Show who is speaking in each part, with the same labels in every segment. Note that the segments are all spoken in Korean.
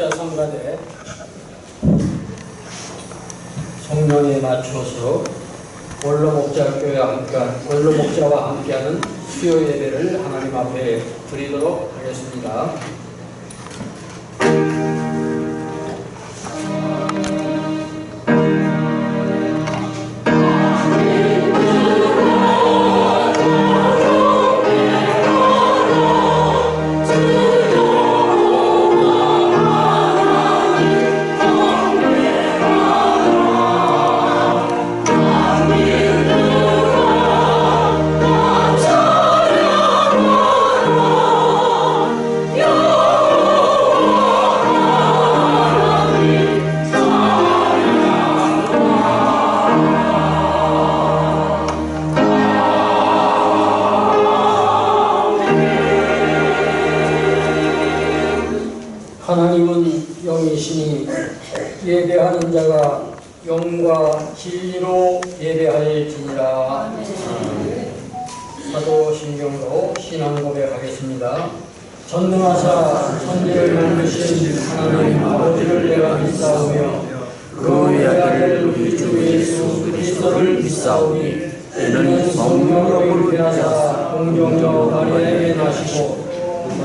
Speaker 1: 목자 성가대 성령에 맞춰서 원로 목자와 함께하는 수요 예배를 하나님 앞에 드리도록 하겠습니다. 하나님은 영이시니 예배하는 자가 영과 진리로 예배할지니라. 사도신경으로 신앙 고백하겠습니다. 전능하사 천지를 만드신 하나님 아버지를 내가 믿사오며 그 외아들 우리 주 예수 그리스도를 믿사오니 이는 성령으로 잉태하사 공정저 마리아에게 나시고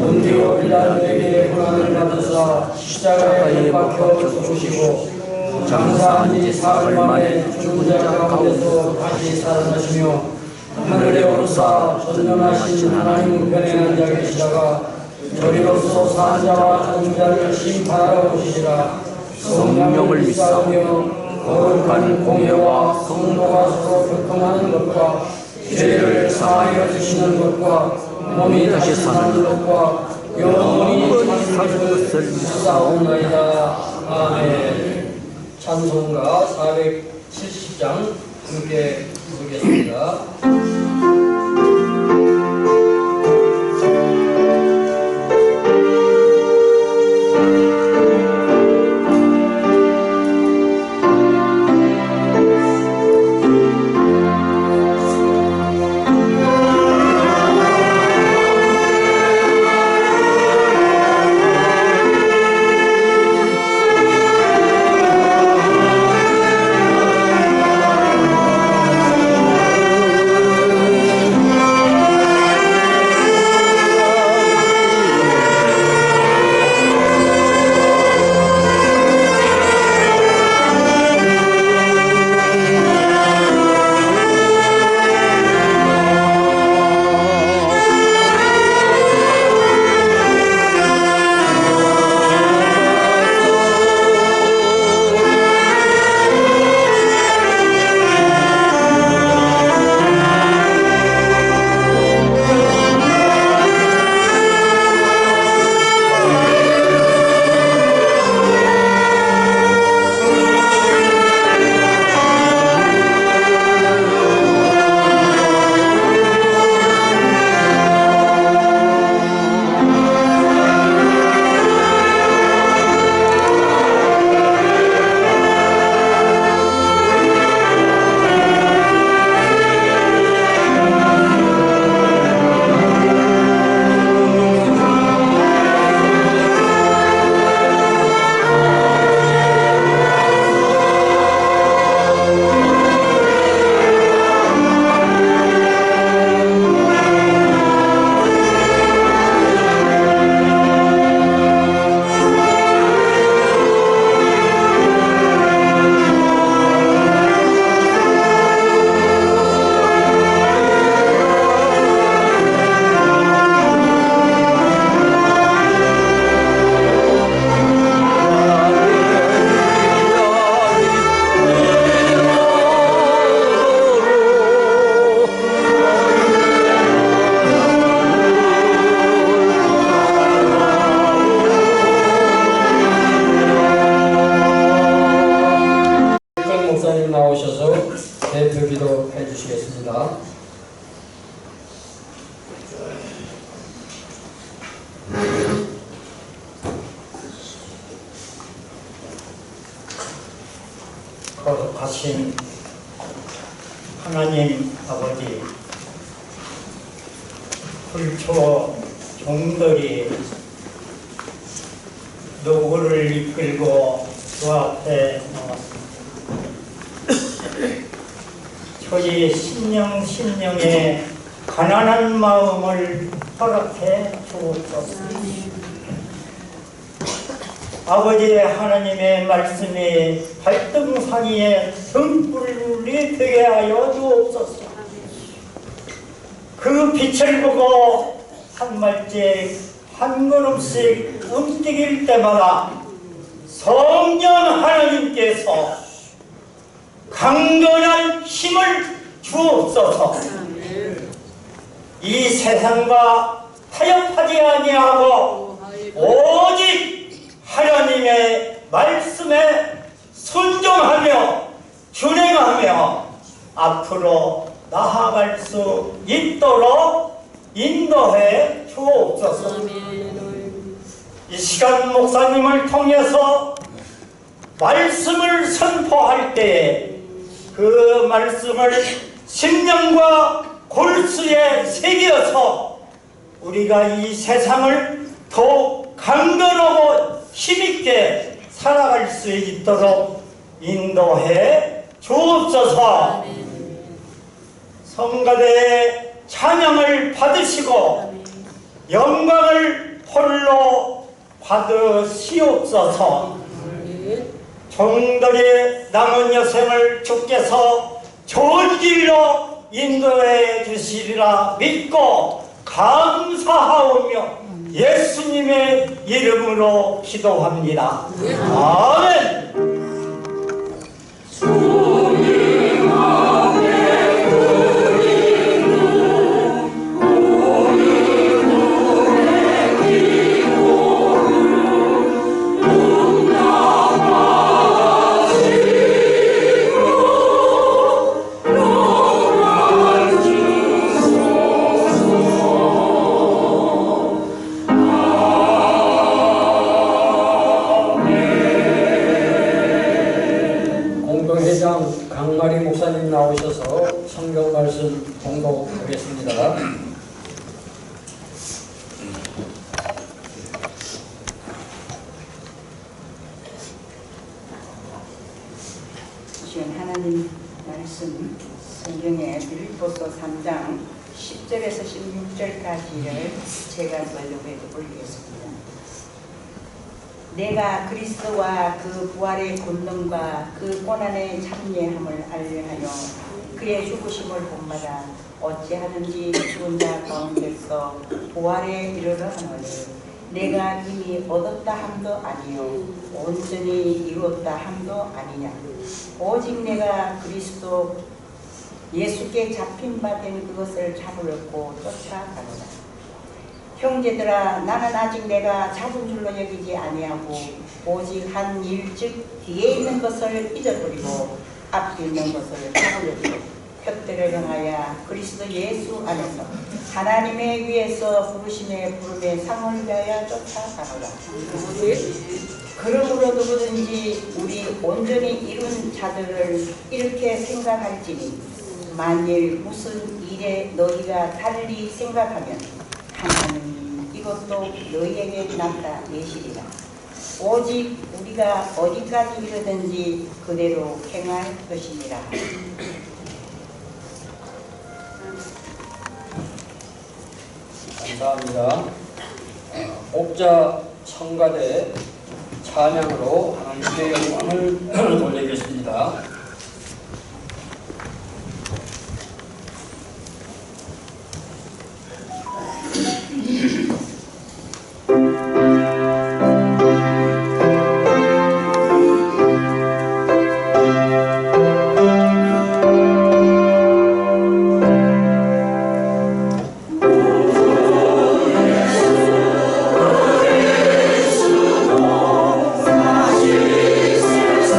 Speaker 1: 본디오 빌라도에게 고난을 받으사 십자가에 못 박혀 죽으시고 장사한 지 사흘 만에 죽은 자 가운데서 다시 살아나시며 하늘에 오르사 전능하신 하나님 우편에 앉아 계시다가 저리로서 사자와 죽은 자를 심판하러 오시리라. 성령을 믿사오며 거룩한 공회와 성도가 서로 교통하는 것과 죄를 사하여 주시는 것과 몸이 다시 사는 것과 영원히 사는 것을 믿사옵나이다. 아멘. 찬송가 470장 함께 부르겠습니다. 대표기도 해주시겠습니다.
Speaker 2: 거룩하신 하나님 아버지, 불초 종들이 노고를 이끌고 주 앞에 나왔습니다. 저희 심령의 가난한 마음을 허락해 주옵소서. 아버지 하나님의 말씀이 발등상에 등불이 되게 하여 주옵소서. 그 빛을 보고 한 발짝 한 걸음씩 움직일 때마다 성령 하나님께서 강건한 힘을 주옵소서. 이 세상과 타협하지 아니하고 오직 하나님의 말씀에 순종하며 준행하며 앞으로 나아갈 수 있도록 인도해 주옵소서. 이 시간 목사님을 통해서 말씀을 선포할 때에 그 말씀을 심령과 골수에 새겨서 우리가 이 세상을 더욱 강건하고 힘있게 살아갈 수 있도록 인도해 주옵소서. 성가대의 찬양을 받으시고 영광을 홀로 받으시옵소서. 종들의 남은 여생을 주께서 좋은 길로 인도해 주시리라 믿고 감사하오며 예수님의 이름으로 기도합니다. 아멘.
Speaker 1: 강마리 목사님 나오셔서 성경 말씀 봉독하겠습니다.
Speaker 3: 주신 하나님 말씀 성경의 빌립보서 3장 10절에서 16절까지를 제가 번역해 올리겠습니다. 내가 그리스도와 그 부활의 권능과 그 고난의 참여함을 알려하여 그의 죽으심을 본받아 어찌하든지 죽은 자 가운데서 부활에 이르러 하노니 내가 이미 얻었다 함도 아니요 온전히 이루었다 함도 아니냐. 오직 내가 그리스도 예수께 잡힌 바 된 그것을 잡으려고 쫓아가노라. 형제들아, 나는 아직 내가 잡은 줄로 여기지 아니하고 오직 한 일즉 뒤에 있는 것을 잊어버리고 앞에 있는 것을 잡으려고 표대를 향하여 그리스도 예수 안에서 하나님의 위에서 부르심의 부름에 상을 위하여 쫓아가노라. 그러므로 누구든지 우리 온전히 이룬 자들을 이렇게 생각할지니 만일 무슨 일에 너희가 달리 생각하면 하나님 이것도 너희에게 나타내시리라. 오직 우리가 어디까지 이르든지 그대로 행할 것이니라.
Speaker 1: 감사합니다. 옥자 성가대 찬양으로 하나님께 영광을 돌리겠습니다.
Speaker 4: 다시 세상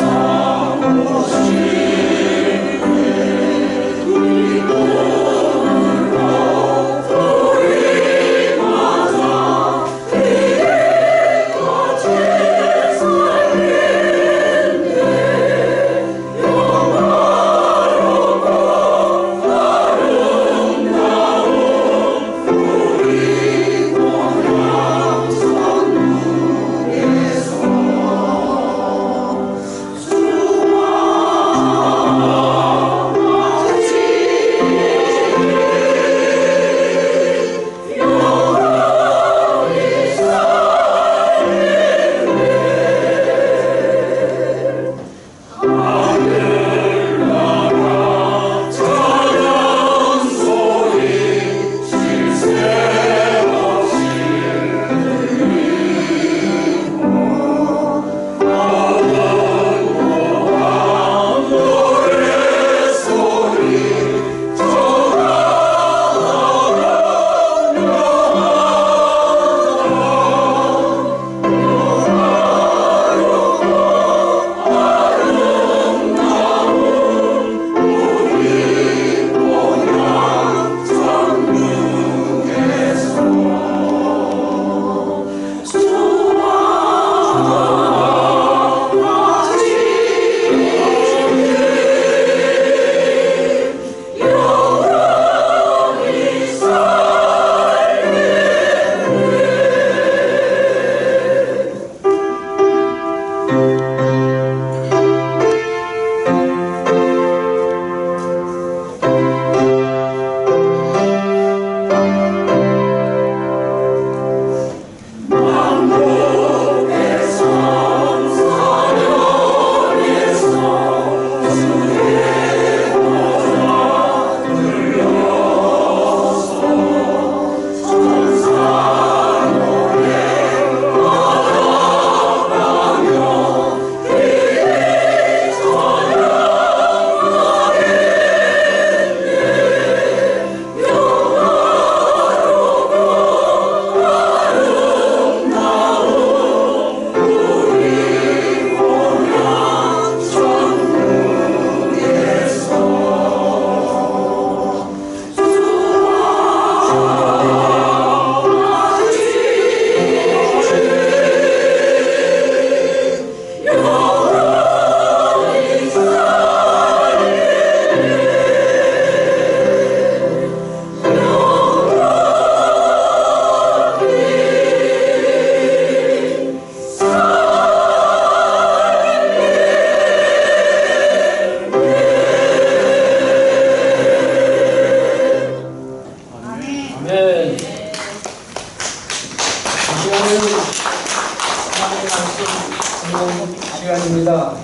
Speaker 1: 시간입니다.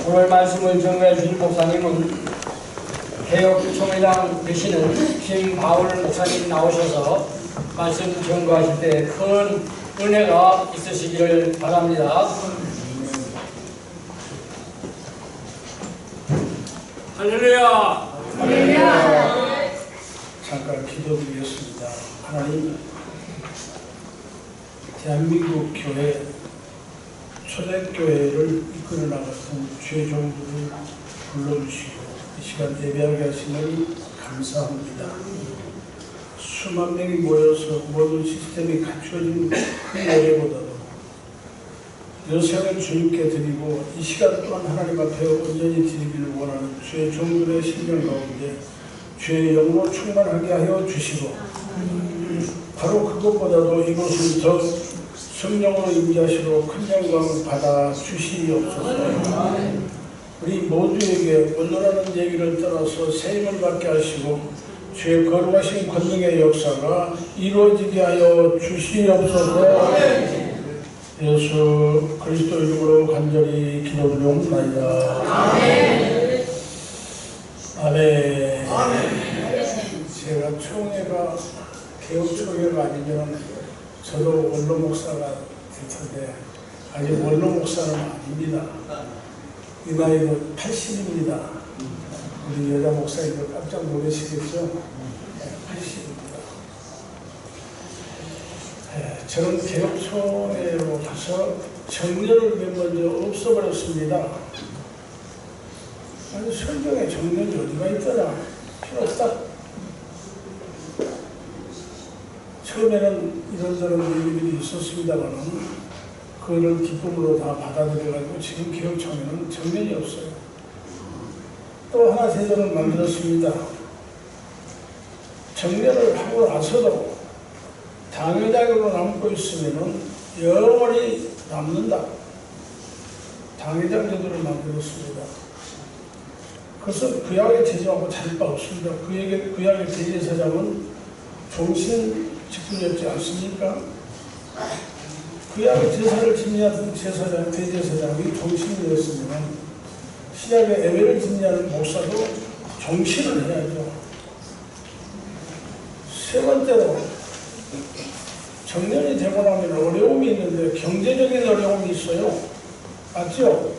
Speaker 1: 오늘 말씀을 정리해 주실 목사님은 개혁총회장 되시는 김바울 목사님 나오셔서 말씀 전거하실 때 큰 은혜가 있으시기를 바랍니다.
Speaker 4: 할렐루야!
Speaker 3: 할렐루야!
Speaker 4: 잠깐 기도드리겠습니다. 하나님, 대한민국 교회, 초대교회를 이끌어 나갔던 주의 종들을 불러주시고 이 시간 예배하게 하시니 감사합니다. 수만 명이 모여서 모든 시스템이 갖추어진 그 예배보다도 여생을 주님께 드리고 이 시간 또한 하나님 앞에 온전히 드리기를 원하는 주의 종들의 심령 가운데 주의 영으로 충만하게 하여 주시고 바로 그것보다도 이곳을 더 성령으로 임재하시고 큰 영광을 받아 주시옵소서. 우리 모두에게 원론하는 얘기를 떠나서 세임을 받게 하시고 주의 거룩하신 권능의 역사가 이루어지게 하여 주시옵소서. 예수 그리스도 이름으로 간절히 기도드리옵나이다. 아멘. 아멘. 제가 총회가 개혁총회가 아니면 저도 원로 목사가 될 텐데 아직 원로 목사는 아닙니다. 이 나이는 80입니다. 우리 여자 목사님들 깜짝 놀라시겠죠? 80입니다. 저는 개혁총회로 가서 정년을 맨 먼저 없어버렸습니다. 아니 성경에 정년이 어디가 있더라? 필요 없다. 처음에는 이런저런 얘기들이 있었습니다만 그거를 기쁨으로 다 받아들여가지고 지금 개혁총회는 정년이 없어요. 또 하나 제도를 만들었습니다. 정년을 하고 나서도 당회장으로 남고 있으면 영원히 남는다. 당회장 제도를 만들었습니다. 그것은 구약의 제도하고 다를 바 없습니다. 구약의 대제사장은 종신 직분이었지 않습니까? 구약의 제사를 지니하던 제사장, 대제사장이 종신이었으면 신약의 예배를 지니하는 목사도 종신을 해야죠. 세 번째로 정년이 되고 나면 어려움이 있는데 경제적인 어려움이 있어요. 맞죠?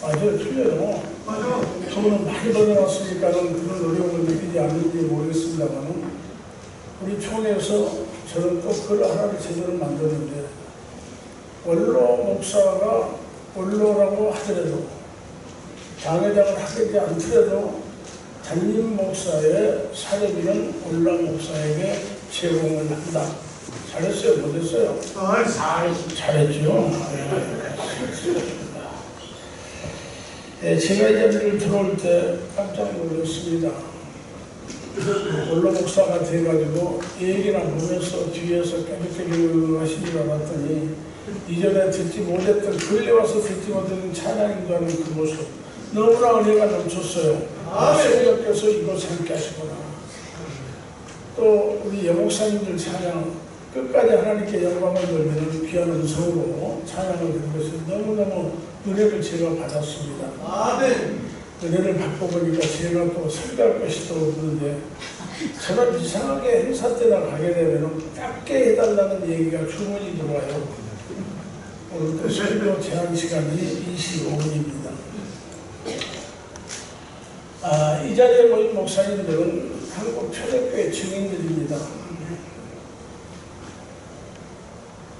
Speaker 4: 맞아요. 틀려요. 돈은 많이 벌어놨으니까는 그런 어려움을 느끼지 않는지 모르겠습니다만 우리 총회에서 저는 또 그걸 하나의 제도를 만드는데 원로 목사가 원로라고 하더라도 당회장을 하지 않더라도 담임 목사의 사례비는 원로 목사에게 제공을 한다. 잘했어요? 못했어요? 잘했죠. 제가 이 자리를 들어올 때 깜짝 놀랐습니다. 원로 목사가 돼가지고 얘기나 보면서 뒤에서 깨끗하게 하신 줄 알았더니 이전에 듣지 못했던 끌려와서 듣지 못했던 찬양 인도하는 그 모습 너무나 은혜가 넘쳤어요. 성령께서 이곳에 함께 하시구나. 또 우리 여목사님들 찬양 끝까지 하나님께 영광을 돌리는 귀한 음성으로 찬양을 드린 것을 너무너무 은혜를 제가 받았습니다. 은혜를 받고 보니까 제가 또 설교할 것이 또 없는데 저는 이상하게 행사 때나 가게 되면 짧게 해달라는 얘기가 주문이 들어와요. 오늘 또 설교 제한 시간이 25분입니다. 이 자리에 모인 목사님들은 한국 초대교회 증인들입니다.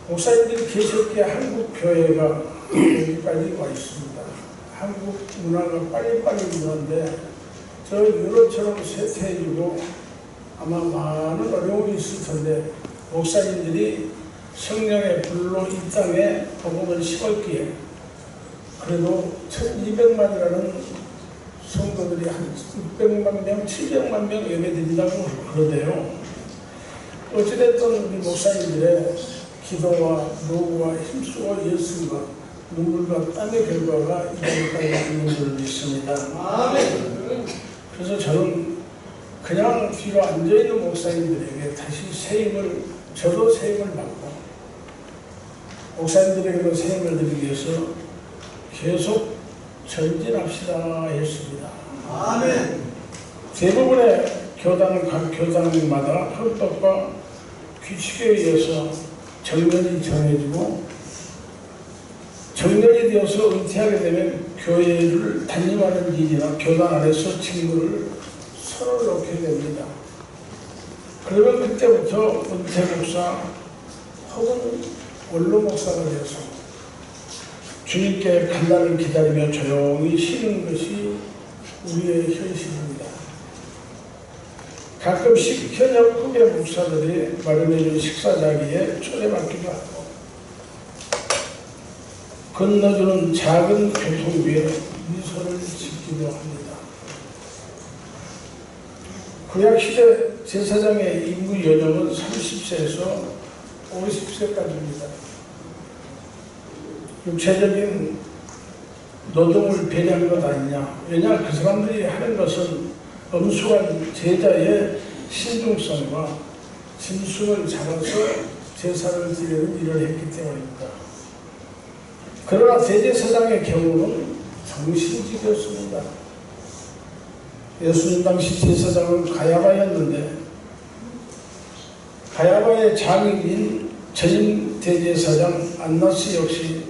Speaker 4: 목사님들이 계셨기에 한국 교회가 여기까지 와 있습니다. 한국 문화가 빨리빨리 문화인데 저 유럽처럼 쇠퇴해지고 아마 많은 어려움이 있을 텐데 목사님들이 성령의 불로 이 땅에 복음을 심었기에 그래도 1200만이라는 성도들이 한 600만 명, 700만 명 예배드린다고 그러대요. 어찌됐든 우리 목사님들의 기도와 노고와 힘쓰고 예술과 눈물과 땀의 결과가 이전까지 있는 줄 믿습니다. 그래서 저는 그냥 뒤로 앉아있는 목사님들에게 다시 세임을, 저도 세임을 받고 목사님들에게도 세임을 드리기 위해서 계속 전진합시다 했습니다. 대부분의 교단은 각 교단마다 헌법과 규칙에 의해서 정년이 정해지고 정년이 되어서 은퇴하게 되면 교회를 담임하는 일이나 교단 안에서 직무를 서로 놓게 됩니다. 그러면 그때부터 은퇴 목사 혹은 원로 목사가 되어서 주님께 간날을 기다리며 조용히 쉬는 것이 우리의 현실입니다. 가끔씩 현역 후배 목사들이 마련해준 식사 자리에 초대받기도 하고 건너주는 작은 교통비에 미소를 짓기도 합니다. 구약시대 제사장의 임무 연령은 30세에서 50세까지입니다. 육체적인 노동을 배려한 것 아니냐. 왜냐 그 사람들이 하는 것은 엄숙한 제자의 신중성과 짐승을 잡아서 제사를 드리는 일을 했기 때문입니다. 그러나 대제사장의 경우는 정신직이었습니다. 예수님 당시 제사장은 가야바였는데 가야바의 장인인 전임 대제사장 안나스 역시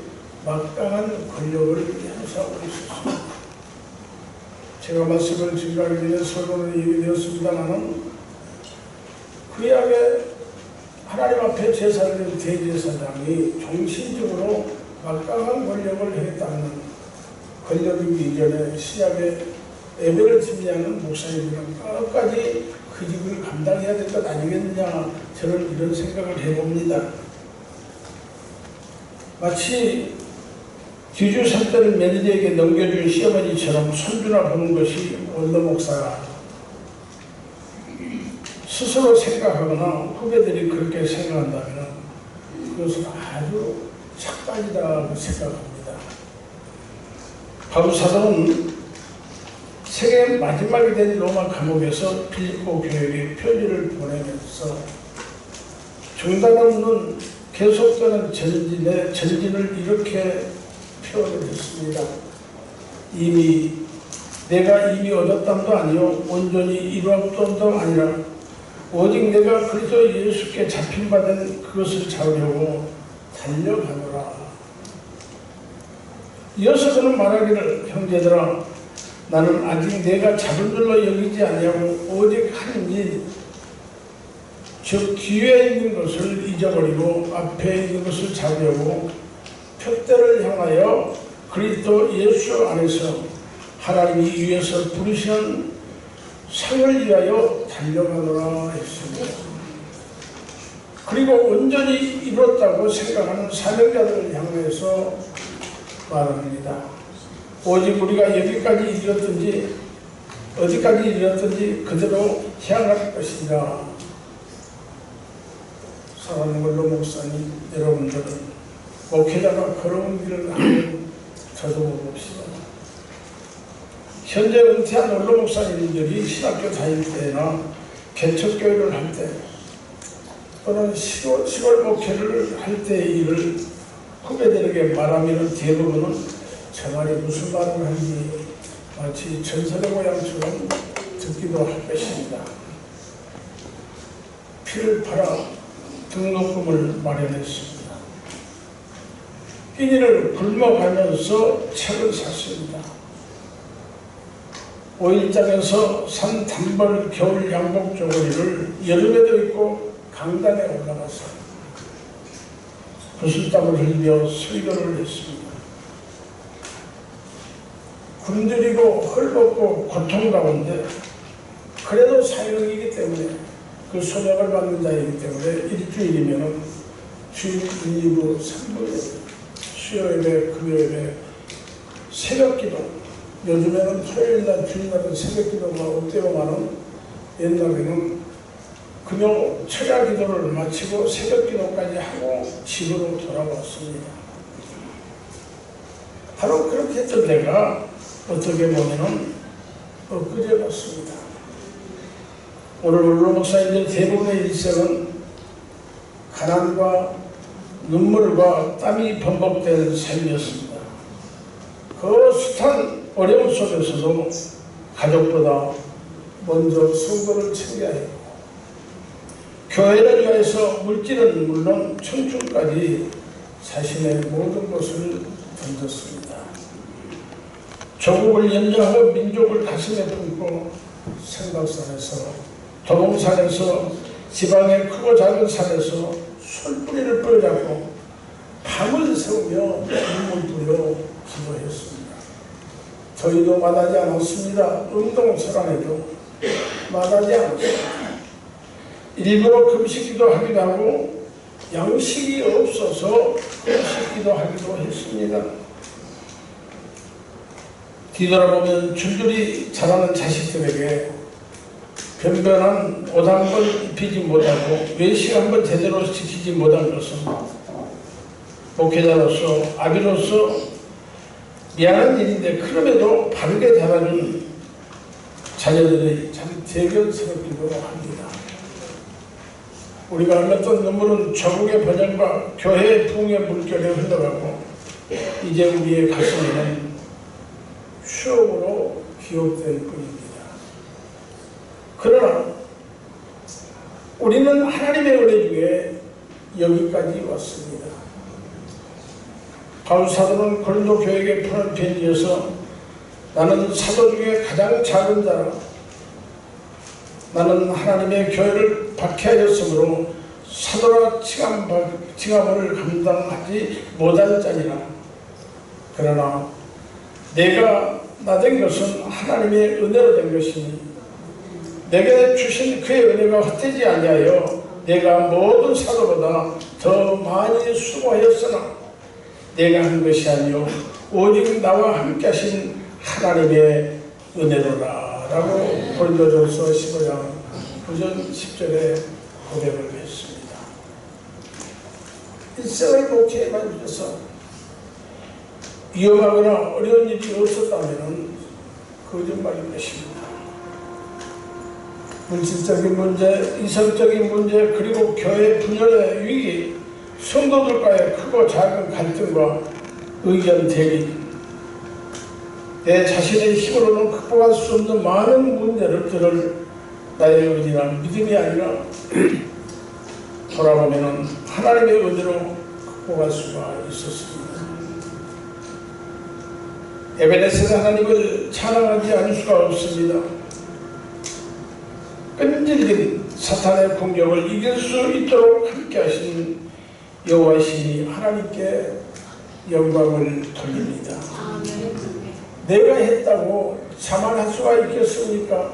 Speaker 4: 막강한 권력을 행사하고 있었습니다. 제가 말씀을 증가하기 전에 서론을 얘기되었습니다만 구약에 하나님 앞에 제사를 드린 대제사장이 정신적으로 막강한 권력을 행했다는 권력이기 이전에 시작에 예배를 집례하는 목사님들은 끝까지 그 집을 감당해야 될 것 아니겠느냐 저는 이런 생각을 해봅니다. 마치 뒤주 산대를 며느리에게 넘겨준 시어머니처럼 손주나 보는 것이 원로 목사가 스스로 생각하거나 후배들이 그렇게 생각한다면 그것은 아주 착각이라고 생각합니다. 바울 사도는 세계 마지막이 된 로마 감옥에서 빌립보 교회에 편지를 보내면서 중단 없는 계속되는 전진을 이렇게 표현을 했습니다. 내가 이미 얻었담도 아니요 온전히 이루었담도 아니라 오직 내가 그리스도 예수께 잡힌받은 그것을 잡으려고 달려가노라. 이어서 그는 말하기를 형제들아 나는 아직 내가 잡은 줄로 여기지 아니하고 오직 한 일 즉 뒤에 있는 것을 잊어버리고 앞에 있는 것을 잡으려고 표대를 향하여 그리스도 예수 안에서 하나님이 위에서 부르시는 상을 위하여 달려가노라 했습니다. 그리고 온전히 이뤘다고 생각하는 사명자들을 향해서 말합니다. 오직 우리가 여기까지 이뤘든지 어디까지 이뤘든지 그대로 향할 것이라. 사랑하는 원로 목사님 여러분들은 목회자가 걸어온 길을 한번 더듬어봅시다. 현재 은퇴한 원로 목사님들이 신학교 다닐 때나 개척교회를 할 때 또는 시골 목회를 할 때의 일을 후배들에게 말하면 대부분은 저 말이 무슨 말을 하는지 마치 전설의 모양처럼 듣기도 할 것입니다. 피를 팔아 등록금을 마련했습니다. 끼니를 굶어가면서 책을 샀습니다. 5일장에서 산 단벌 겨울 양복 쪼그리를 여름에도 입고 강단에 올라가서 구슬땀을 흘려 설교를 했습니다. 굶주리고 헐벗고 고통 가운데 그래도 사역이기 때문에 그 소명을 받는 자이기 때문에 일주일이면 주일 2부 3부 수요일에 금요일에 새벽기도 요즘에는 토요일날 주일날은 새벽기도가 없대요만은 옛날에는 금요 철야 기도를 마치고 새벽기도까지 하고 집으로 돌아왔습니다. 바로 그렇게 했던 내가 어떻게 보면은 엊그제 같습니다. 오늘 원로 목사님들 대부분의 일생은 가난과 눈물과 땀이 번복된 삶이었습니다. 그 숱한 어려움 속에서도 가족보다 먼저 성도를 챙겨야 했고 교회를 위해서 물질은 물론 청춘까지 자신의 모든 것을 던졌습니다. 조국을 연장하고 민족을 가슴에 품고 생각산에서 도봉산에서 지방의 크고 작은 산에서 솔뿌리를 뿌려잡고 밤을 새우며 눈물 뿌려 기도했습니다. 저희도 마다하지 않았습니다. 운동설안에도 마다하지 않았습니다. 일부러 금식기도 하기도 하고 양식이 없어서 금식기도 하기도 했습니다. 뒤돌아보면 줄줄이 자라는 자식들에게 변변한 옷 한 번 입히지 못하고 외식 한 번 제대로 지키지 못한 것은 목회자로서 아비로서 미안한 일인데 그럼에도 바르게 자라준 자녀들이 참 대견스럽기도 합니다. 우리가 흘렸던 눈물은 조국의 번영과 교회의 부흥의 물결에 흘러가고 이제 우리의 가슴에는 추억으로 기억될 뿐입니다. 그러나 우리는 하나님의 은혜 중에 여기까지 왔습니다. 바울 사도는 고린도 교회에게 푸는 편지에서 나는 사도 중에 가장 작은 자라 나는 하나님의 교회를 박해하였으므로 사도라 칭함을 감당하지 못할 자니라. 그러나 내가 나된 것은 하나님의 은혜로 된 것이니 내게 주신 그의 은혜가 헛되지 아니하여 내가 모든 사도보다 더 많이 수고하였으나 내가 한 것이 아니요 오직 나와 함께 하신 하나님의 은혜로라 라고 고린도전서 15장 9절 10절에 고백을 했습니다. 일생을 목회에만 주셔서 위험하거나 어려운 일이 없었다면 거짓말인 것입니다. 물질적인 문제, 이성적인 문제, 그리고 교회 분열의 위기, 성도들과의 크고 작은 갈등과 의견 대립, 내 자신의 힘으로는 극복할 수 없는 많은 문제들을 나의 의지나 믿음이 아니라 돌아보면 하나님의 은혜로 극복할 수가 있었습니다. 에베네셀 하나님을 찬양하지 않을 수가 없습니다. 끈질긴 사탄의 공격을 이길 수 있도록 함께 하신 여호와 신이 하나님께 영광을 돌립니다. 내가 했다고 자만할 수가 있겠습니까?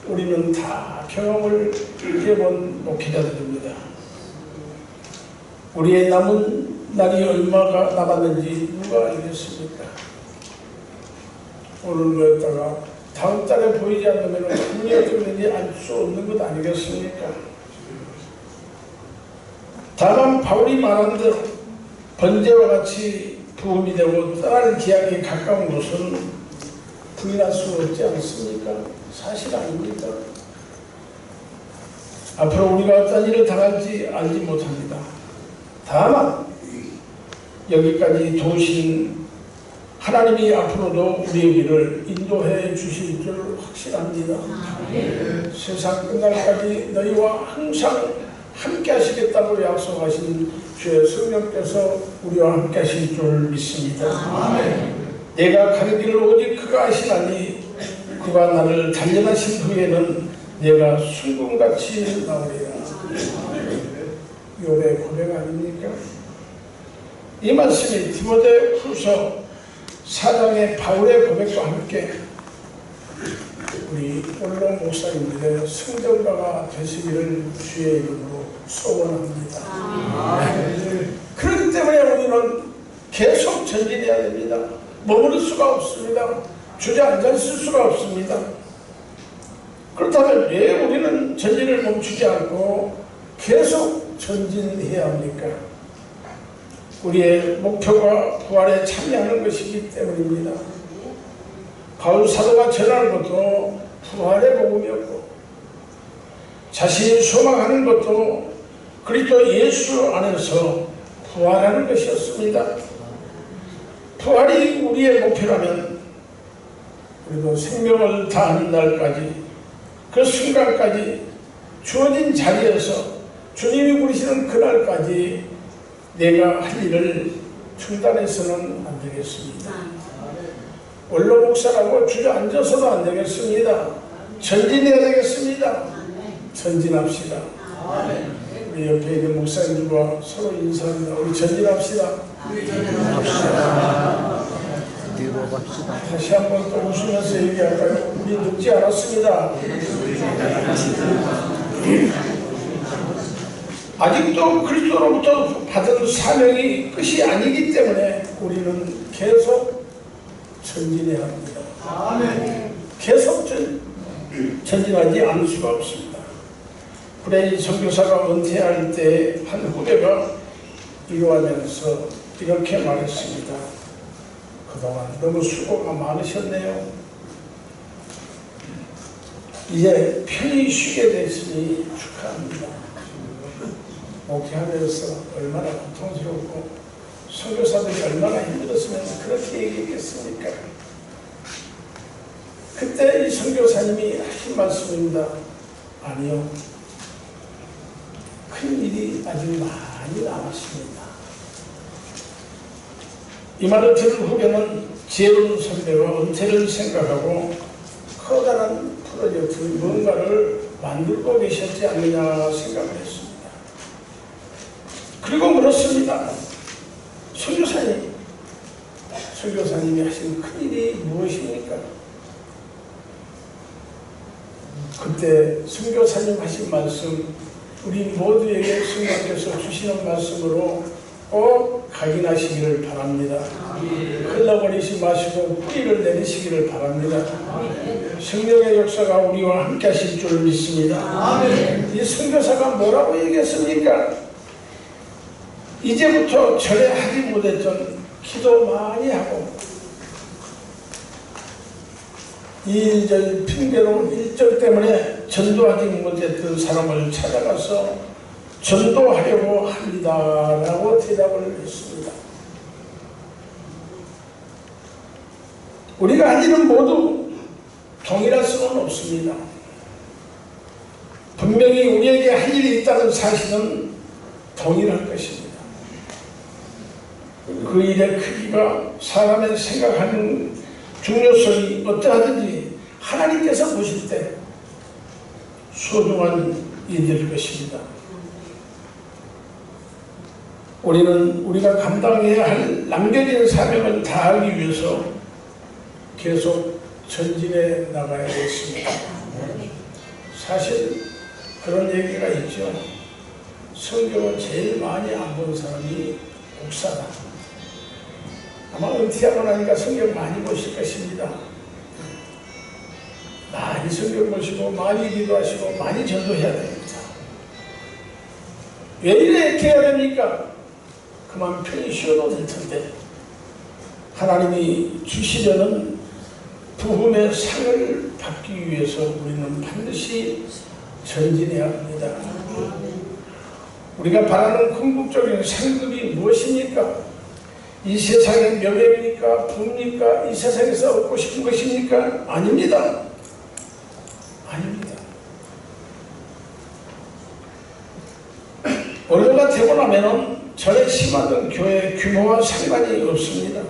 Speaker 4: 우리는 다 경험을 해본 목회자들입니다. 우리의 남은 날이 얼마가 남았는지 누가 알겠습니까? 오늘 모였다가 다음 달에 보이지 않으면 분이 어떻게 되는지 알 수 없는 것 아니겠습니까? 다만 바울이 말한 대로 번제와 같이 부음이 되고 떠날 기약에 가까운 곳은 부인할 수 없지 않습니까? 사실 아닙니까? 앞으로 우리가 어떤 일을 당할지 알지 못합니다. 다만 여기까지 도우신 하나님이 앞으로도 우리에게를 인도해 주실 줄 확신합니다. 세상 끝날까지 너희와 항상 함께 하시겠다고 약속하신 주의 성령께서 우리와 함께 하실 줄 믿습니다. 내가 가는 길을 오직 그가 아시나니 그가 나를 단련하신 후에는 내가 순금같이 나오리라. 욥의 고백 아닙니까? 이 말씀이 디모데 후서 4장의 바울의 고백과 함께 우리 올로 목사님들의 승전가가 되시기를 주의 이름으로 소원합니다. 그렇기 때문에 우리는 계속 전진해야 됩니다. 머무를 수가 없습니다. 주저앉아 있을 수가 없습니다. 그렇다면 왜 우리는 전진을 멈추지 않고 계속 전진해야 합니까? 우리의 목표가 부활에 참여하는 것이기 때문입니다. 바울 사도가 전하는 것도 부활의 복음이었고 자신이 소망하는 것도 그리스도 예수 안에서 부활하는 것이었습니다. 부활이 우리의 목표라면 우리도 생명을 다하는 날까지 그 순간까지 주어진 자리에서 주님이 부르시는 그날까지 내가 할 일을 중단해서는 안 되겠습니다. 원로 목사라고 주저앉아서도 안 되겠습니다. 전진해야 되겠습니다. 전진합시다. 우리 옆에 있는 목사님들과 서로 인사합니다. 우리 전진합시다. 다시 한번 또 웃으면서 얘기할까요? 우리 늙지 않았습니다. 아직도 그리스도로부터 받은 사명이 끝이 아니기 때문에 우리는 계속 전진해야 합니다. 계속 전진하지 않을 수가 없습니다. 브레이 선교사가 은퇴할 때 한 후배가 이루어하면서 이렇게 말했습니다. 그동안 너무 수고가 많으셨네요. 이제 편히 쉬게 됐으니 축하합니다. 목회하면서 얼마나 고통스럽고 선교사들이 얼마나 힘들었으면 그렇게 얘기했겠습니까? 그때 이 선교사님이 하신 말씀입니다. 아니요, 큰 일이 아직 많이 남았습니다. 이 말을 들은 후배는 지혜로운 선배가 은퇴를 생각하고 커다란 프로젝트 뭔가를 만들고 계셨지 않느냐 생각을 했습니다. 그리고 물었습니다. 선교사님이 하신 큰일이 무엇입니까? 그때 선교사님 하신 말씀, 우리 모두에게 성령께서 주시는 말씀으로 꼭 각인하시기를 바랍니다. 흘러버리지 마시고 뿌리를 내리시기를 바랍니다. 성령의 역사가 우리와 함께 하실 줄 믿습니다. 이 선교사가 뭐라고 얘기했습니까? 이제부터 절에 하지 못했던 기도 많이 하고 이절 핑계로 일절 때문에 전도하지 못했던 사람을 찾아가서 전도하려고 합니다라고 대답을 했습니다. 우리가 할 일은 모두 동일할 수는 없습니다. 분명히 우리에게 할 일이 있다는 사실은 동일할 것입니다. 그 일의 크기가 사람의 생각하는 중요성이 어떠하든지 하나님께서 보실 때 소중한 일일 것입니다. 우리는 우리가 감당해야 할 남겨진 사명을 다하기 위해서 계속 전진해 나가야겠습니다. 사실 그런 얘기가 있죠. 성경을 제일 많이 안 본 사람이 목사다. 아마 은퇴하고 나니까 성경 많이 보실 것입니다. 많이 성경 보시고 많이 기도하시고 많이 전도해야 됩니다. 왜 이렇게 해야 됩니까? 그만 편히 쉬어도 될 텐데 하나님이 주시려는 부흥의 상을 받기 위해서 우리는 반드시 전진해야 합니다. 우리가 바라는 궁극적인 상급이 무엇입니까? 이 세상의 명예입니까? 부입니까? 이 세상에서 얻고 싶은 것입니까? 아닙니다. 아닙니다. 어려가 되고 나면은 전에 심하던 교회 규모와 상관이 없습니다.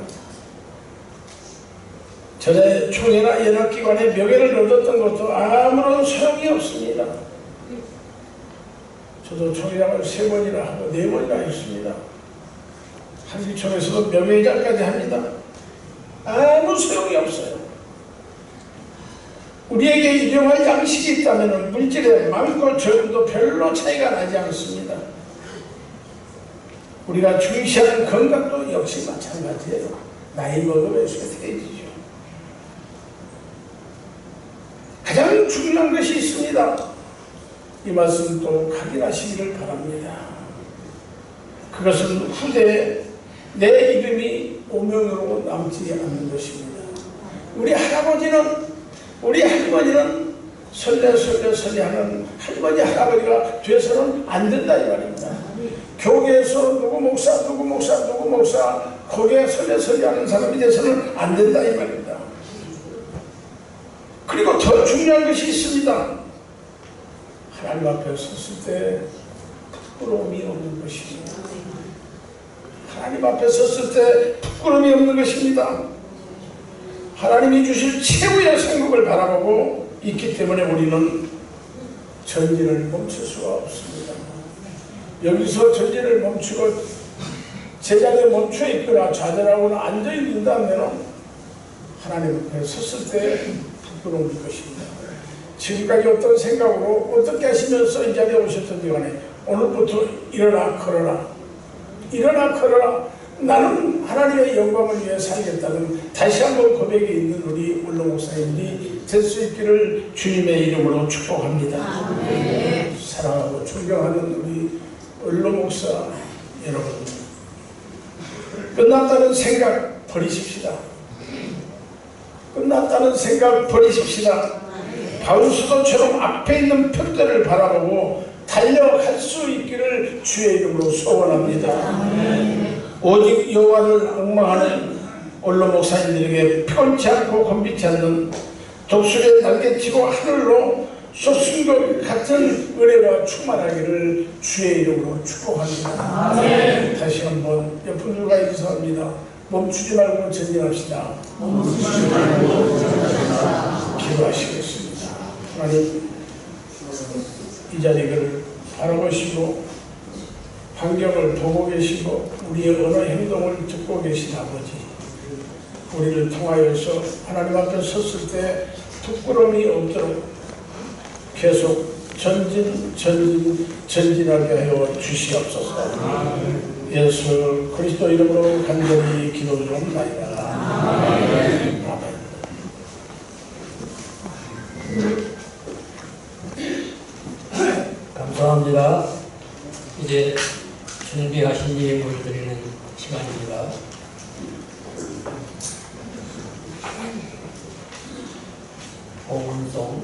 Speaker 4: 전에 총회나 연합기관의 명예를 얻었던 것도 아무런 소용이 없습니다. 저도 총회장을 3번이나 하고 4번이나 했습니다. 한기총에서도 명예회장까지 합니다. 아무 소용이 없어요. 우리에게 일용할 양식이 있다면 물질에 많고 적음도 별로 차이가 나지 않습니다. 우리가 중시하는 건강도 역시 마찬가지예요. 나이 먹으면 쇠퇴해지죠. 가장 중요한 것이 있습니다. 이 말씀 또 확인하시기를 바랍니다. 그것은 후대에 내 이름이 오명으로 남지 않는 것입니다. 우리 할머니는 설레하는 할머니 할아버지가 돼서는 안 된다 이 말입니다. 교계에서 누구 목사 거기에 설레하는 사람이 돼서는 안 된다 이 말입니다. 그리고 더 중요한 것이 있습니다. 하나님 앞에 섰을 때 부끄러움이 없는 것입니다. 하나님 앞에 섰을 때 부끄러움이 없는 것입니다. 하나님이 주실 최후의 생국을 바라보고 있기 때문에 우리는 전진을 멈출 수가 없습니다. 여기서 전진을 멈추고 제자리에 멈춰 있거나 좌절하거나 앉아 있는다면 하나님 앞에 섰을 때 부끄러울 것입니다. 지금까지 어떤 생각으로 어떻게 하시면서 이 자리에 오셨던지 간에 오늘부터 일어나 걸어라. 나는 하나님의 영광을 위해 살겠다는 다시 한번 고백이 있는 우리 원로 목사님들이 될 수 있기를 주님의 이름으로 축복합니다. 사랑하고 존경하는 우리 원로 목사 여러분, 끝났다는 생각 버리십시다. 바울수도처럼 앞에 있는 표대를 바라보고 달려갈 수 있기를 주의 이름으로 소원합니다. 오직 여호와를 앙망하는 원로 목사님들에게 편치 않고 건비치 않는 독수리에 날개치고 하늘로 솟은 것 같은 은혜가 충만하기를 주의 이름으로 축복합니다. 다시 한번 몇 분들과 인사합니다. 멈추지 말고 전진합시다. 기도하시겠습니다. 하나님, 이 자리를 바라보시고 환경을 보고 계시고 우리의 언어 행동을 듣고 계신 아버지, 우리를 통하여서 하나님 앞에 섰을 때 부끄러움이 없도록 계속 전진하게 하여 주시옵소서. 예수 그리스도 이름으로 간절히 기도드립니다. 아멘.
Speaker 1: 감사합니다. 이제 준비하신 예물을 드리는 시간입니다. 봉송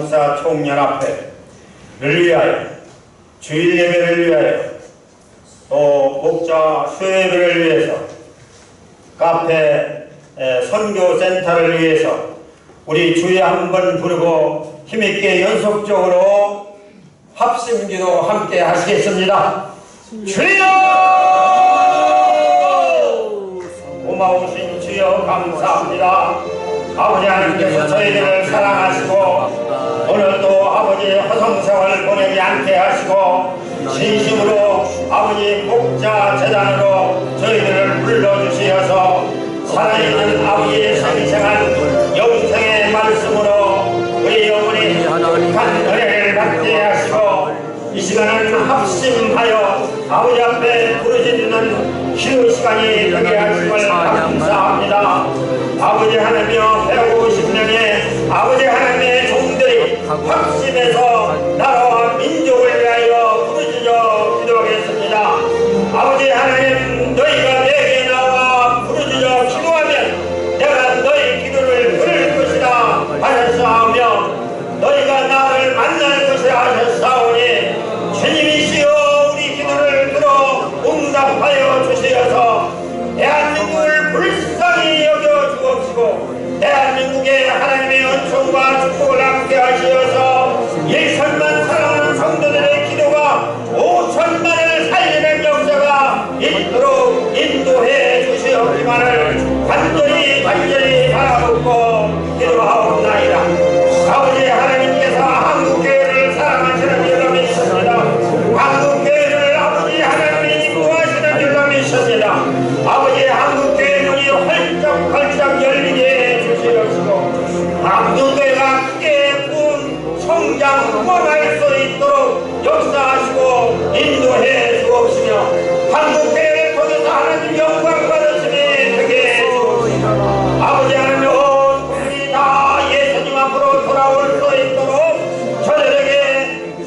Speaker 2: 목사 총연합회를 위하여, 주일 예배를 위하여, 또 목자 수요예배를 위해서, 카페 선교센터를 위해서 우리 주에 한 번 부르고 힘있게 연속적으로 합심기도 함께 하시겠습니다. 주여! 고마우신 주여 감사합니다. 아버지 하나님께서 저희들을 사랑하시고 오늘도 아버지 허송세월 보내지 않게 하시고 진심으로 아버지 목자 재단으로 저희들을 불러주시어서 살아있는 아버지의 생생한 영생의 말씀으로 우리 영혼이 한 은혜를 받게 하시고 이 시간은 합심하여 아버지 앞에 부르짖는 기도 시간이 되게 하심을 감사합니다. 아버지 하나님여 150명의 아버지 하나님의 종들이 합심해서 나라와 민족을 위하여 부르짖어 기도하겠습니다. 아버지 하나님, 너희가 내게 나와 부르짖어 기도하면 내가 너희 기도를 들을 것이다 하셨사오며 너희가 나를 만날 것이라 하셨사오니 주님이시여 우리 기도를 들어 응답하여 주시어서 대한민국을 불쌍히 여겨 주옵시고 대한민국에 하나님의 은총과 축복을 함께 하시어서 1천만 사랑하는 성도들의 기도가 5천만을 살리는 역사가 있도록 인도해 주시옵기만을 간절히 바라보고 기도하옵나이다. 아버지 하나님께서 한국교회를 사랑하시는 줄로 믿습니다. 한국교회를 아버지 하나님이 인도하시는 줄로 믿습니다. 아버지 한국교회 문이 활짝 열리게 해 주시옵시고 한국교회가 크게 군 성장 후원할 수 있도록 역사하시고 인도해 주옵시며 한국교회를 통해서 하나님 영광 받으심이 되게 해 주옵시며 아버지 하나님 온 국민이 다 예수님 앞으로 돌아올 수 있도록 저들에게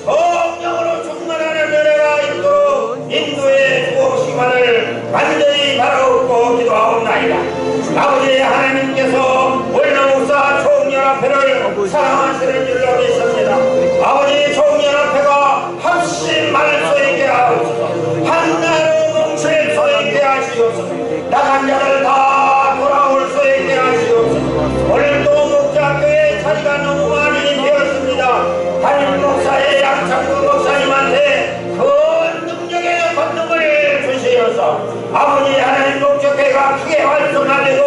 Speaker 2: 성령으로 충만하는 은혜가 있도록 인도해 주옵시기만을 간절히 바라옵고 기도하옵나이다. 아버지 하나님께서 원로목사 총연합회를 사랑하시는 줄로 믿습니다. 아버지 총연합회가 합심할 수 있게 하옵소서. 한나로 뭉칠 수 있게 하시옵소서. 나간 자들 다 돌아올 수 있게 하시옵소서. 오늘도 목자교회 자리가 너무 많이 되었습니다. 담임 목사의 양창구 목사님한테 큰 능력의 권능을 주시어서 아버지 하나님 목자교회가 크게 활성화되고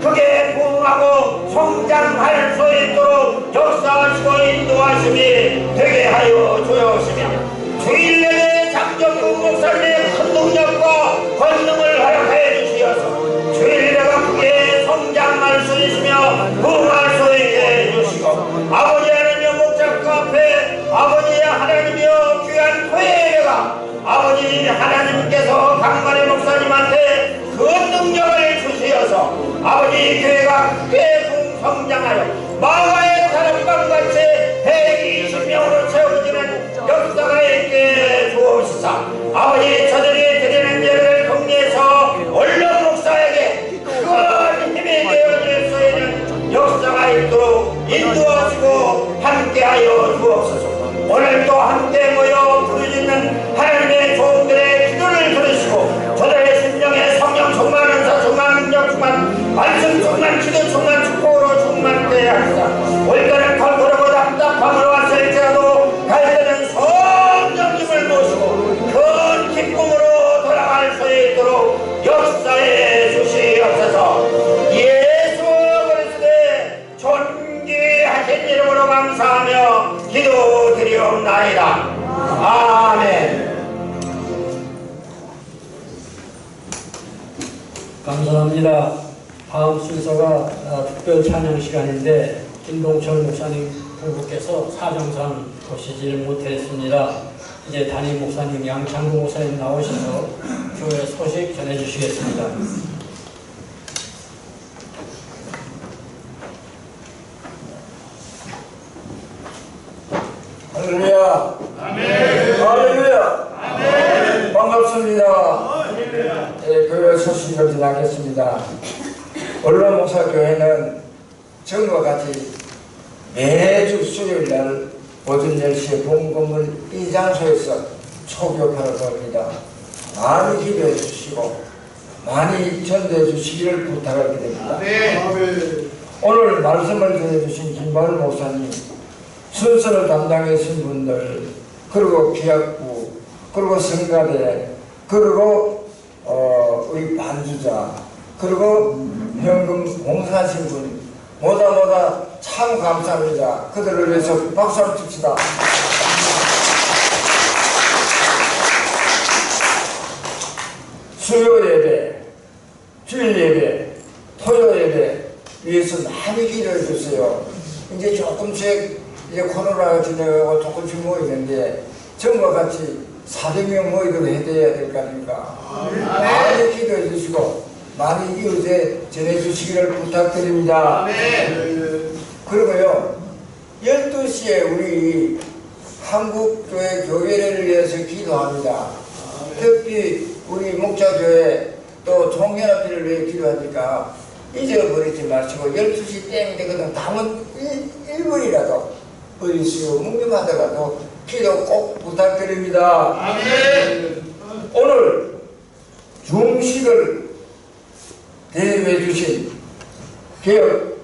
Speaker 2: 크게 부흥하고 성장할 수 있도록 역사하시고 인도하심이 되게 하여 주옵시며 주일내내 장정국 목사님의 큰 능력과 권능을 허락해 주시어서 주일내가 크게 성장할 수 있으며 부흥할 수 있게 해주시고 아버지 하나님여 목자교 앞에 아버지 하나님여 귀한 토요일에가 아버지 하나님께서 강만의 목사님한테 그 능력을 주시어서 아버지 교회가 크게 성장하여 마가의 다락방같이 120명으로 채워지는 역사가 있게 주옵시사. 아버지 저들이 드리는 예배를 통해서 원로 목사에게 큰 힘이 되어질 수 있는 역사가 있도록 인도하시고 함께하여 주옵소서. 오늘도 함께 모여 부르짖는 하나님의 종들의 기도를 들으시고 저들의 심령에 성령 충만, 은사 충만, 능력 충만, 말씀 충만, 기도 충만, 축복으로 충만되게 하시다. 올가는 걸걸하고 답답함으로 왔을지라도 갈 때는 성령님을 모시고 큰 기쁨으로 돌아갈 수 있도록 역사해 주시옵소서. 예수 그리스도의 존귀하신 이름으로 감사하며 기도드리옵나이다. 아멘.
Speaker 1: 감사합니다. 다음 순서가 특별 찬양 시간인데 김동철 목사님 부부께서 사정상 오시지를 못했습니다. 이제 담임 목사님 양창구 목사님 나오셔서 교회 소식 전해주시겠습니다.
Speaker 5: 할렐루야. 아멘. 할렐루야. 아멘. 반갑습니다. 예, 교회 소식 좀 전하겠습니다. 원로목사교회는 전과 같이 매주 수요일날 오전 10시에 본건물 이 장소에서 초교파를 합니다. 많이 기도해 주시고 많이 전도해 주시기를 부탁하게 됩니다. 오늘 말씀을 전해주신 김바울 목사님, 순서를 담당하신 분들, 그리고 기약부, 그리고 성가대, 그리고 우리 반주자, 그리고 현금 봉사하신 분 모다 참 감사합니다. 그들을 위해서 박수 한번 칩시다. 수요 예배, 주일 예배, 토요 예배 위해서 많이 기도해 주세요. 이제 조금씩 이제 코로나가 지나가고 조금씩 모이는데 전과 같이 400명 모이도록 해야 될 거 아닙니까? 많이 기도해 주시고 많이 이웃에 전해 주시기를 부탁드립니다. 그리고요 12시에 우리 한국교회 교회를 위해서 기도합니다. 특히 우리 목자교회 또 종연합회를 위해 기도하니까 잊어버리지 마시고 12시 땡이 되거든 담은 1분이라도 어디시고 묵념하다가도 기도 꼭 부탁드립니다. 오늘 중식을 대우해 주신 개혁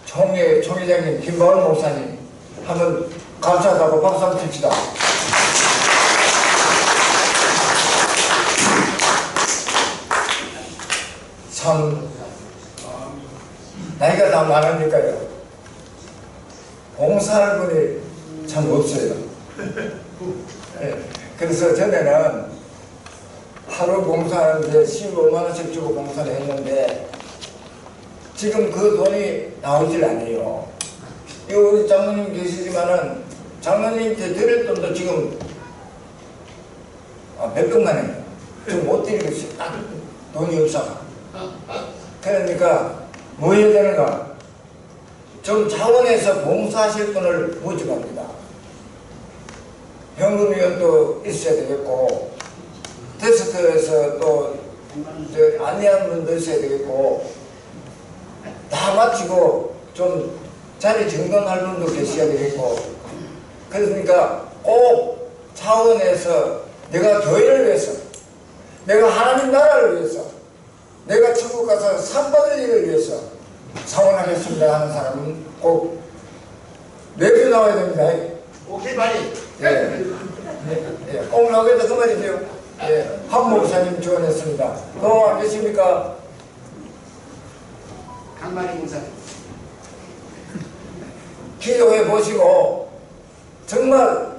Speaker 5: 총회장님 김바울 목사님 한번 감사하다고 박수 한번 칩시다. 참 나이가 다 많으니까요 봉사할 분이 참 없어요. 네. 그래서 전에는 하루 봉사하는데 15만원씩 주고 봉사를 했는데 지금 그 돈이 나오질 않아요. 우리 장로님 계시지만은 장로님한테 드릴 돈도 지금 몇백만 원 좀 못 드리고 있어요. 딱 돈이 없어가. 그러니까 뭐 해야 되는가? 좀 자원해서 봉사하실 분을 모집합니다. 현금위원도 있어야 되겠고 데스크에서 또 안내하는 분도 있어야 되겠고 다 마치고 좀 자리 정돈할 분도 계셔야 되겠고 그러니까 꼭 차원에서 내가 교회를 위해서 내가 하나님 나라를 위해서 내가 천국 가서 상 받을 일을 위해서 사원하겠습니다 하는 사람은 꼭 매주 나와야 됩니다.
Speaker 2: 오케이 빨리.
Speaker 5: 꼭 나오겠다 그 말이세요. 한 목사님 지원했습니다. 또 안 계십니까?
Speaker 2: 강만희 목사님.
Speaker 5: 기도해 보시고 정말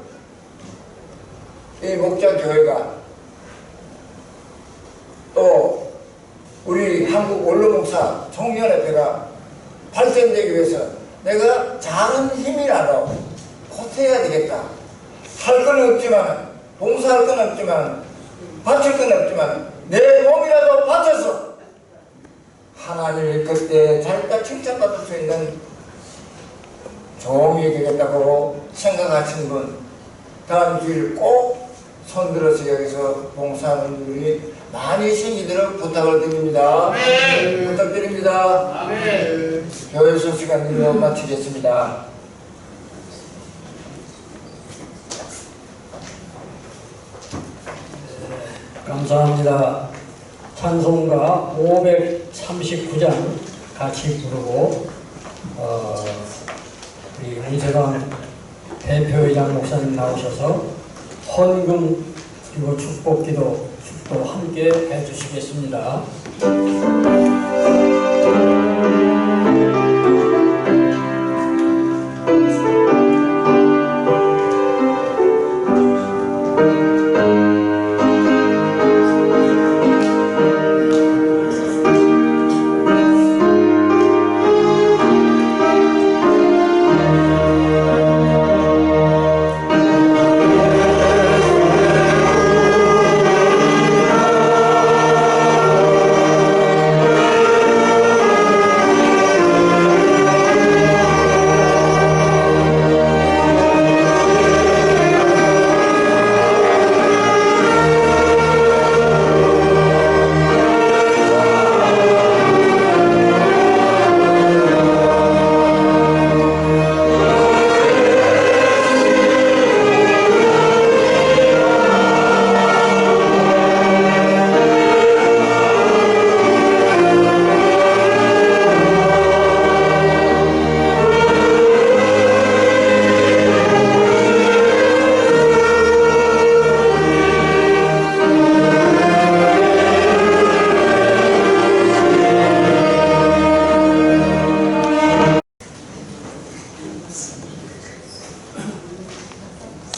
Speaker 5: 이 목자교회가 또 우리 한국 원로목사 총연합회가 발전되기 위해서 내가 작은 힘이라도 보태야 되겠다. 할 건 없지만 봉사할 건 없지만 바칠 건 없지만 내 몸이라도 바쳐서 하나님의 그때 자기가 칭찬받을 수 있는 종이 되겠다고 생각하시는 분 다음 주일 꼭 손들어서 여기서 봉사하는 분이 많이 생기도록 부탁을 드립니다. 부탁드립니다. 교회 소식은 이로 마치겠습니다.
Speaker 1: 감사합니다. 찬송가 539장 같이 부르고 우리 홍세강 대표회장 목사님 나오셔서 헌금 그리고 축복기도 함께 해주시겠습니다.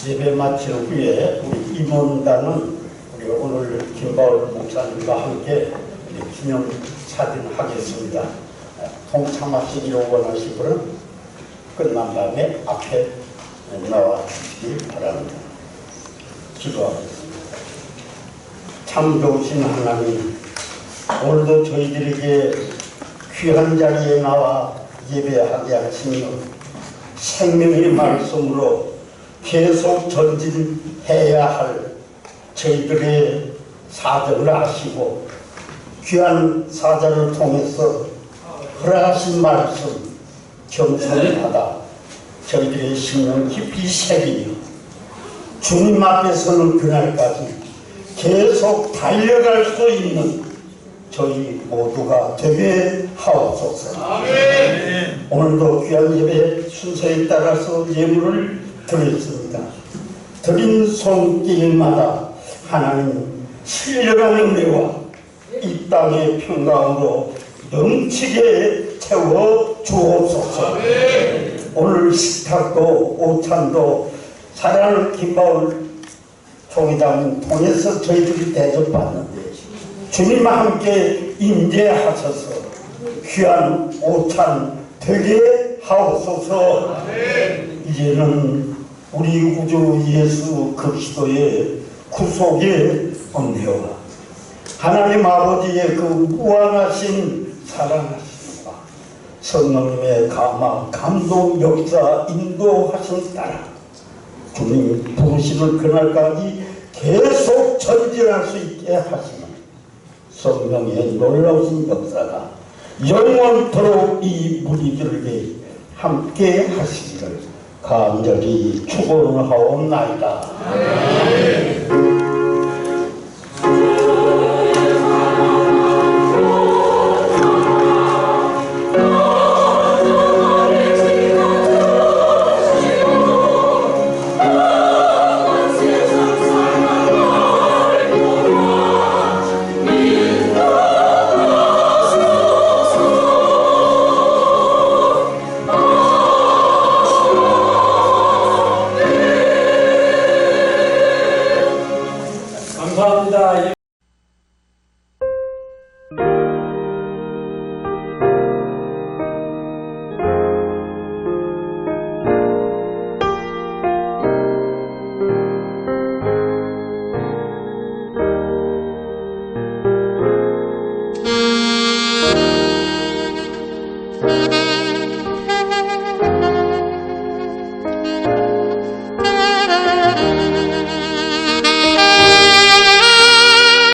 Speaker 6: 예배 마칠 후에 우리 임원단은 우리 오늘 김바울 목사님과 함께 기념 사진 하겠습니다. 동참하시기를 원하신 분은 끝난 다음에 앞에 나와 주시기 바랍니다. 기도하겠습니다. 참 좋으신 하나님, 오늘도 저희들에게 귀한 자리에 나와 예배하게 하시며 생명의 말씀으로 계속 전진해야 할 저희들의 사정을 아시고 귀한 사자를 통해서 허락하신 말씀 겸손히 받아 저희들의 심령 깊이 새기며 주님 앞에 서는 그날까지 계속 달려갈 수 있는 저희 모두가 되게 하옵소서. 아멘. 오늘도 귀한 예배 순서에 따라서 예물을 드렸습니다. 드린 손길마다 하나님 신령한 은혜와 이 땅의 평강으로 넘치게 채워 주옵소서. 아멘. 오늘 식탁도 오찬도 사랑하는 김바울 총회장님 통해서 저희들이 대접받는데 주님과 함께 임재하셔서 귀한 오찬 되게 하옵소서. 아멘. 이제는 우리 구주 예수 그리스도의 구속의 은혜와 하나님 아버지의 그 무한하신 사랑하심과 성령님의 감화, 감동, 역사, 인도하신 따라 주님 부르시는 그날까지 계속 전진할 수 있게 하시는 성령의 놀라우신 역사가 영원토록 이 무리들에게 함께 하시기를 간절히 축원하옵나이다.